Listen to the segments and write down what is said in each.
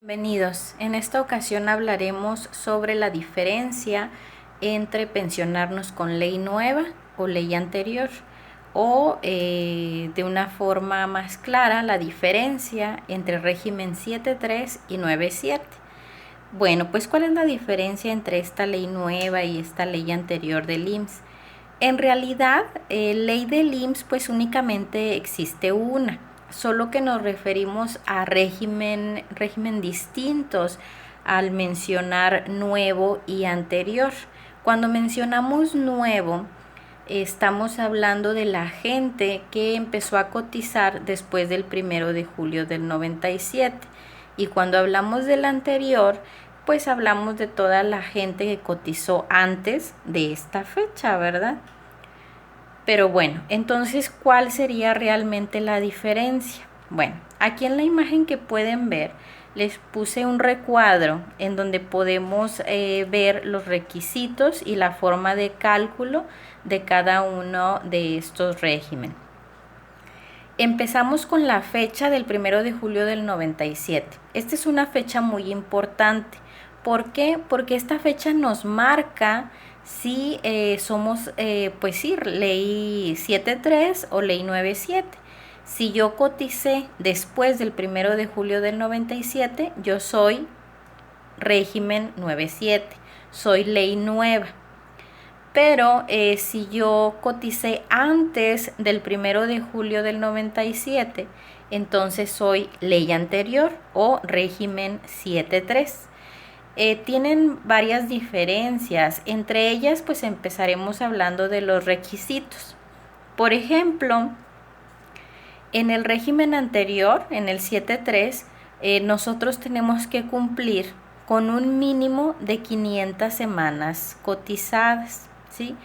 Bienvenidos. En esta ocasión hablaremos sobre la diferencia entre pensionarnos con ley nueva o ley anterior o de una forma más clara la diferencia entre régimen 7.3 y 9.7. Bueno, pues ¿cuál es la diferencia entre esta ley nueva y esta ley anterior del IMSS? En realidad, ley del IMSS pues únicamente existe una, solo que nos referimos a régimen distintos al mencionar nuevo y anterior. Cuando mencionamos nuevo, estamos hablando de la gente que empezó a cotizar después del 1 de julio del 97. Y cuando hablamos del anterior, pues hablamos de toda la gente que cotizó antes de esta fecha, ¿verdad? Pero bueno, entonces, ¿cuál sería realmente la diferencia? Bueno, aquí en la imagen que pueden ver, les puse un recuadro en donde podemos ver los requisitos y la forma de cálculo de cada uno de estos regímenes. Empezamos con la fecha del 1 de julio del 97. Esta es una fecha muy importante. ¿Por qué? Porque esta fecha nos marca si somos, pues sí, ley 7.3 o ley 9.7. Si yo coticé después del 1 de julio del 97, yo soy régimen 9.7, soy ley nueva. Pero si yo coticé antes del 1 de julio del 97, entonces soy ley anterior o régimen 7.3. Tienen varias diferencias. Entre ellas, pues empezaremos hablando de los requisitos. Por ejemplo, en el régimen anterior, en el 7.3, nosotros tenemos que cumplir con un mínimo de 500 semanas cotizadas, ¿sí?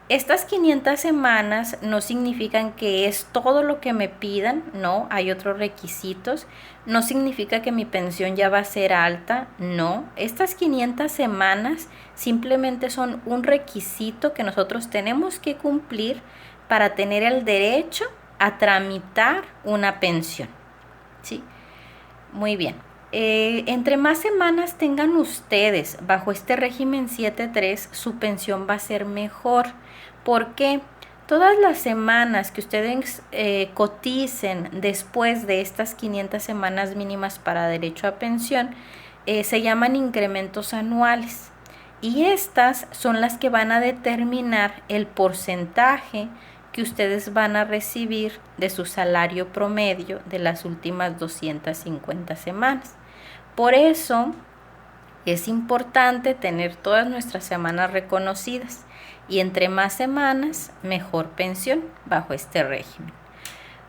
Estas 500 semanas no significan que es todo lo que me pidan, no, hay otros requisitos. No significa que mi pensión ya va a ser alta, no. Estas 500 semanas simplemente son un requisito que nosotros tenemos que cumplir para tener el derecho a tramitar una pensión, ¿sí? Muy bien. Entre más semanas tengan ustedes bajo este régimen 7.3, su pensión va a ser mejor. ¿Por qué? Todas las semanas que ustedes coticen después de estas 500 semanas mínimas para derecho a pensión se llaman incrementos anuales, y estas son las que van a determinar el porcentaje que ustedes van a recibir de su salario promedio de las últimas 250 semanas. Por eso es importante tener todas nuestras semanas reconocidas, y entre más semanas, mejor pensión bajo este régimen.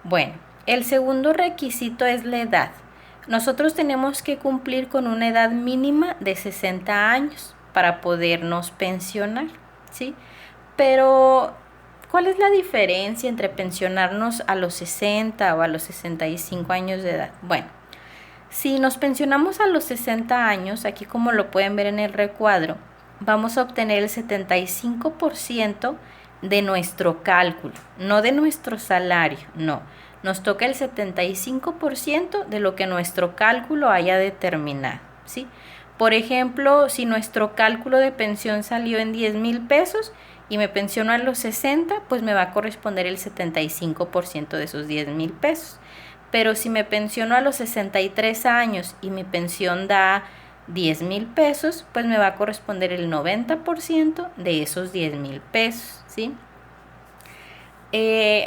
Bueno, el segundo requisito es la edad. Nosotros tenemos que cumplir con una edad mínima de 60 años para podernos pensionar, ¿sí? Pero ¿cuál es la diferencia entre pensionarnos a los 60 o a los 65 años de edad? Bueno, si nos pensionamos a los 60 años, aquí como lo pueden ver en el recuadro, vamos a obtener el 75% de nuestro cálculo, no de nuestro salario, no. Nos toca el 75% de lo que nuestro cálculo haya determinado, ¿sí? Por ejemplo, si nuestro cálculo de pensión salió en 10,000 pesos y me pensiono a los 60, pues me va a corresponder el 75% de esos 10,000 pesos. Pero si me pensiono a los 63 años y mi pensión da 10,000 pesos, pues me va a corresponder el 90% de esos 10,000 pesos, ¿sí?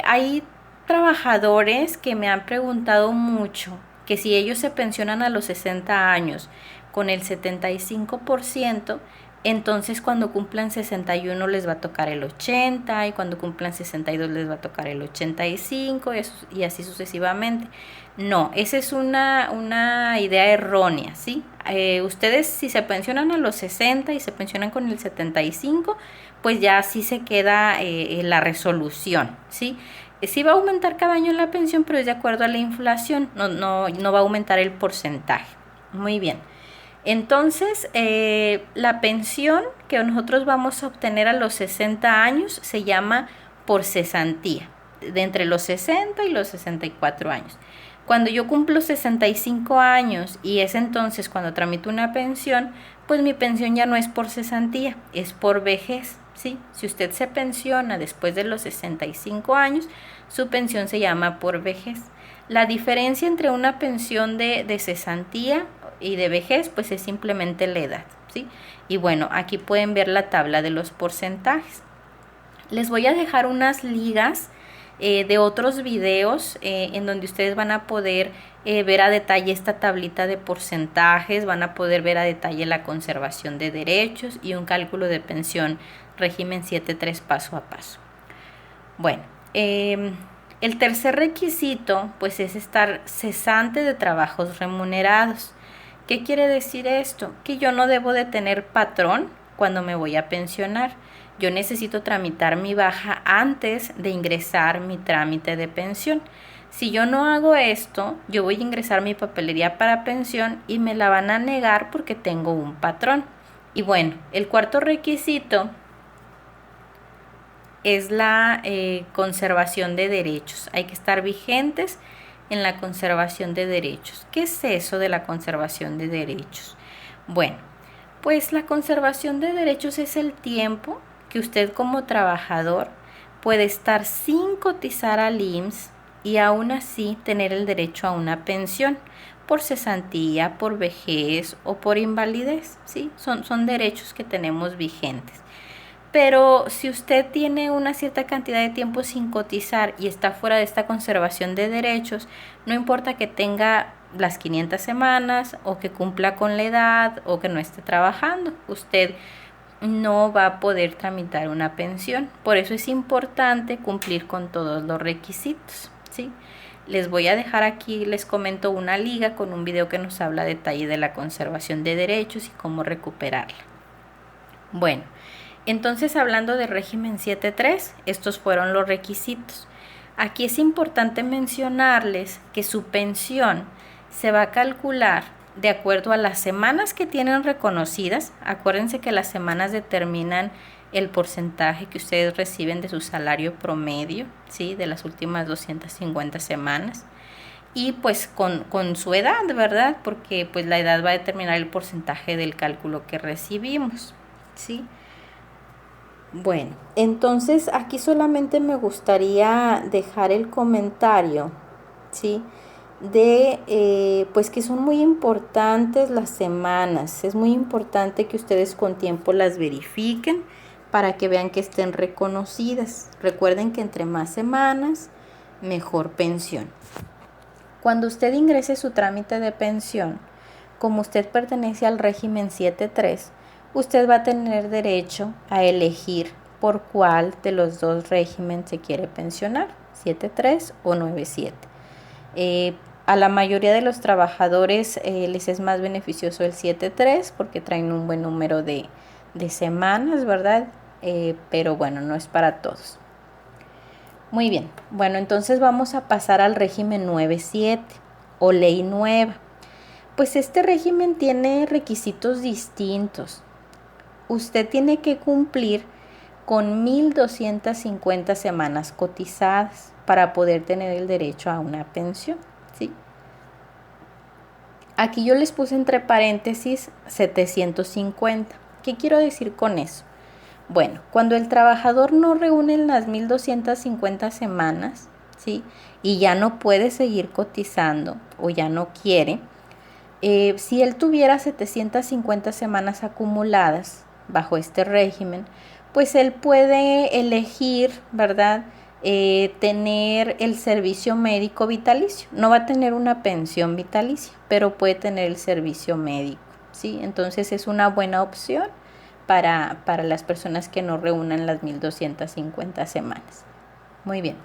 Hay trabajadores que me han preguntado mucho que si ellos se pensionan a los 60 años con el 75%, entonces cuando cumplan 61 les va a tocar el 80, y cuando cumplan 62 les va a tocar el 85, y así sucesivamente. No, esa es una idea errónea, ¿sí? Ustedes si se pensionan a los 60 y se pensionan con el 75, pues ya así se queda la resolución, ¿sí? Sí va a aumentar cada año la pensión, pero es de acuerdo a la inflación, no va a aumentar el porcentaje. Muy bien. Entonces, la pensión que nosotros vamos a obtener a los 60 años se llama por cesantía, de entre los 60 y los 64 años. Cuando yo cumplo 65 años y es entonces cuando tramito una pensión, pues mi pensión ya no es por cesantía, es por vejez, ¿sí? Si usted se pensiona después de los 65 años, su pensión se llama por vejez. La diferencia entre una pensión de cesantía y de vejez, pues es simplemente la edad, ¿sí? Y bueno, aquí pueden ver la tabla de los porcentajes. Les voy a dejar unas ligas de otros videos en donde ustedes van a poder ver a detalle esta tablita de porcentajes, van a poder ver a detalle la conservación de derechos y un cálculo de pensión régimen 7.3 paso a paso. Bueno, el tercer requisito pues es estar cesante de trabajos remunerados. ¿Qué quiere decir esto? Que yo no debo de tener patrón cuando me voy a pensionar. Yo necesito tramitar mi baja antes de ingresar mi trámite de pensión. Si yo no hago esto, yo voy a ingresar mi papelería para pensión y me la van a negar porque tengo un patrón. Y bueno, el cuarto requisito es la conservación de derechos. Hay que estar vigentes en la conservación de derechos. ¿Qué es eso de la conservación de derechos? Bueno, pues la conservación de derechos es el tiempo que usted como trabajador puede estar sin cotizar al IMSS y aún así tener el derecho a una pensión por cesantía, por vejez o por invalidez, ¿sí? Son derechos que tenemos vigentes. Pero si usted tiene una cierta cantidad de tiempo sin cotizar y está fuera de esta conservación de derechos, no importa que tenga las 500 semanas o que cumpla con la edad o que no esté trabajando, usted no va a poder tramitar una pensión. Por eso es importante cumplir con todos los requisitos, ¿sí? Les voy a dejar aquí, les comento una liga con un video que nos habla a detalle de la conservación de derechos y cómo recuperarla. Bueno, entonces hablando de régimen 7.3, estos fueron los requisitos. Aquí es importante mencionarles que su pensión se va a calcular de acuerdo a las semanas que tienen reconocidas. Acuérdense que las semanas determinan el porcentaje que ustedes reciben de su salario promedio, ¿sí? De las últimas 250 semanas. Y pues con su edad, ¿verdad? Porque pues la edad va a determinar el porcentaje del cálculo que recibimos, ¿sí? Bueno, entonces aquí solamente me gustaría dejar el comentario, ¿sí? De pues que son muy importantes las semanas. Es muy importante que ustedes con tiempo las verifiquen para que vean que estén reconocidas. Recuerden que entre más semanas, mejor pensión. Cuando usted ingrese su trámite de pensión, como usted pertenece al régimen 7.3, usted va a tener derecho a elegir por cuál de los dos regímenes se quiere pensionar, 7.3 o 9.7. A la mayoría de los trabajadores les es más beneficioso el 7.3 porque traen un buen número de semanas, ¿verdad? Pero bueno, no es para todos. Muy bien, bueno, entonces vamos a pasar al régimen 9.7 o ley nueva. Pues este régimen tiene requisitos distintos. Usted tiene que cumplir con 1.250 semanas cotizadas para poder tener el derecho a una pensión, ¿sí? Aquí yo les puse entre paréntesis 750. ¿Qué quiero decir con eso? Bueno, cuando el trabajador no reúne las 1.250 semanas, ¿sí? Y ya no puede seguir cotizando o ya no quiere, si él tuviera 750 semanas acumuladas bajo este régimen, pues él puede elegir, ¿verdad? Tener el servicio médico vitalicio. No va a tener una pensión vitalicia, pero puede tener el servicio médico, ¿sí? Entonces es una buena opción para las personas que no reúnan las 1.250 semanas. Muy bien.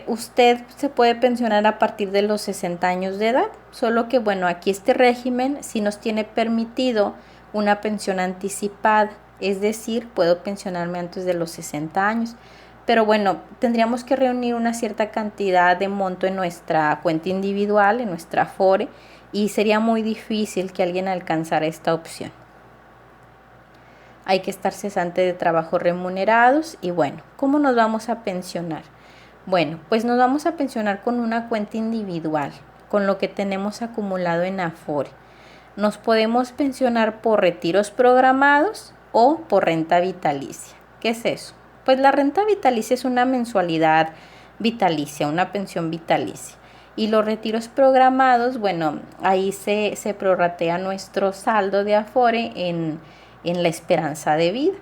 Usted se puede pensionar a partir de los 60 años de edad, solo que bueno, aquí este régimen sí nos tiene permitido una pensión anticipada, es decir, puedo pensionarme antes de los 60 años, pero bueno, tendríamos que reunir una cierta cantidad de monto en nuestra cuenta individual, en nuestra Afore, y sería muy difícil que alguien alcanzara esta opción. Hay que estar cesante de trabajos remunerados y bueno, ¿cómo nos vamos a pensionar? Bueno, pues nos vamos a pensionar con una cuenta individual, con lo que tenemos acumulado en Afore. Nos podemos pensionar por retiros programados o por renta vitalicia. ¿Qué es eso? Pues la renta vitalicia es una mensualidad vitalicia, una pensión vitalicia. Y los retiros programados, bueno, ahí se prorratea nuestro saldo de Afore en la esperanza de vida.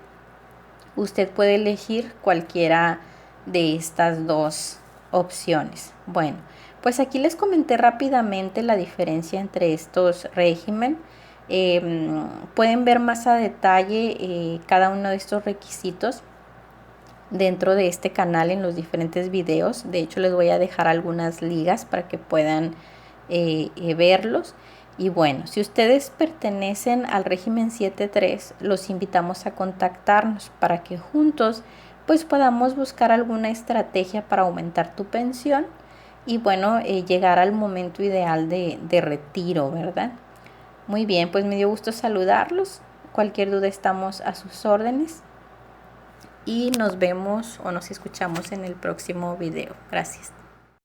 Usted puede elegir cualquiera de estas dos opciones. Bueno, pues aquí les comenté rápidamente la diferencia entre estos regímenes. Pueden ver más a detalle cada uno de estos requisitos dentro de este canal en los diferentes videos. De hecho, les voy a dejar algunas ligas para que puedan verlos. Y bueno, si ustedes pertenecen al régimen 7.3, los invitamos a contactarnos para que juntos pues podamos buscar alguna estrategia para aumentar tu pensión y bueno, llegar al momento ideal de retiro, ¿verdad? Muy bien, pues me dio gusto saludarlos. Cualquier duda estamos a sus órdenes y nos vemos o nos escuchamos en el próximo video. Gracias.